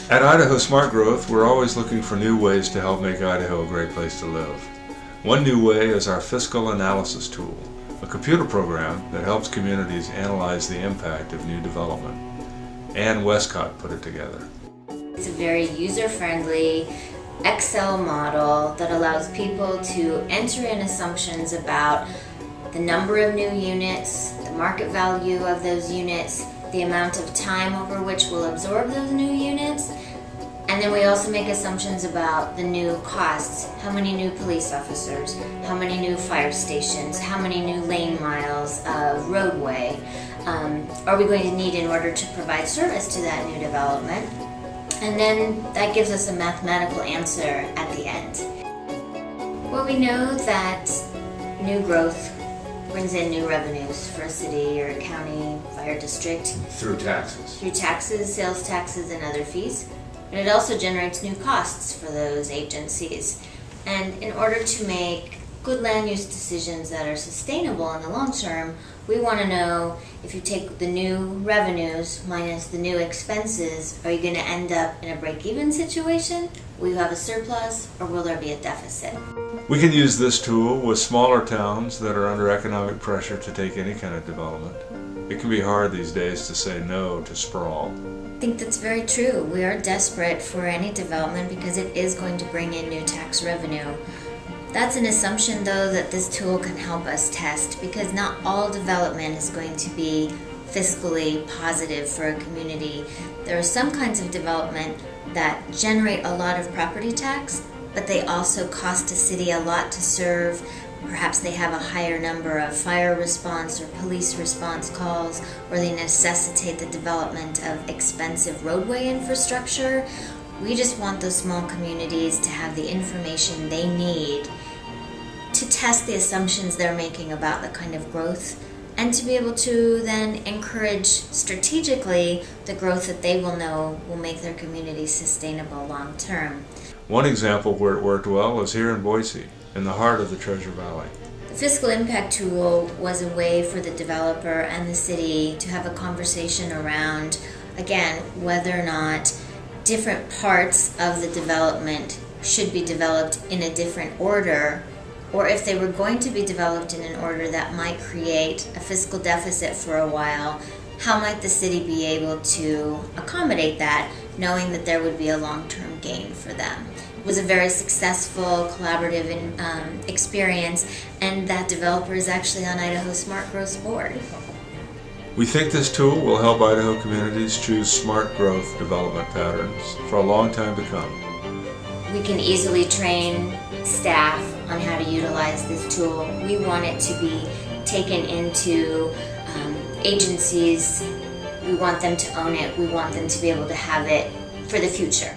At Idaho Smart Growth, we're always looking for new ways to help make Idaho a great place to live. One new way is our fiscal analysis tool, a computer program that helps communities analyze the impact of new development. Ann Westcott put it together. It's a very user-friendly Excel model that allows people to enter in assumptions about the number of new units, the market value of those units, the amount of time over which we'll absorb those new units, and then we also make assumptions about the new costs. How many new police officers, how many new fire stations, how many new lane miles of roadway are we going to need in order to provide service to that new development? And then that gives us a mathematical answer at the end. Well, we know that new growth brings in new revenues for a city or a county, fire district. Through taxes. Through taxes, sales taxes, and other fees. But it also generates new costs for those agencies. And in order to make good land use decisions that are sustainable in the long term, we want to know if you take the new revenues minus the new expenses, are you going to end up in a break-even situation? Will you have a surplus, or will there be a deficit? We can use this tool with smaller towns that are under economic pressure to take any kind of development. It can be hard these days to say no to sprawl. I think that's very true. We are desperate for any development because it is going to bring in new tax revenue. That's an assumption, though, that this tool can help us test, because not all development is going to be fiscally positive for a community. There are some kinds of development that generate a lot of property tax, but they also cost a city a lot to serve. Perhaps they have a higher number of fire response or police response calls, or they necessitate the development of expensive roadway infrastructure. We just want those small communities to have the information they need to test the assumptions they're making about the kind of growth, and to be able to then encourage strategically the growth that they will know will make their community sustainable long term. One example where it worked well is here in Boise, in the heart of the Treasure Valley. The fiscal impact tool was a way for the developer and the city to have a conversation around, again, whether or not different parts of the development should be developed in a different order, or if they were going to be developed in an order that might create a fiscal deficit for a while, how might the city be able to accommodate that, knowing that there would be a long-term gain for them? It was a very successful collaborative experience, and that developer is actually on Idaho Smart Growth's board. We think this tool will help Idaho communities choose smart growth development patterns for a long time to come. We can easily train staff on how to utilize this tool. We want it to be taken into agencies. We want them to own it. We want them to be able to have it for the future.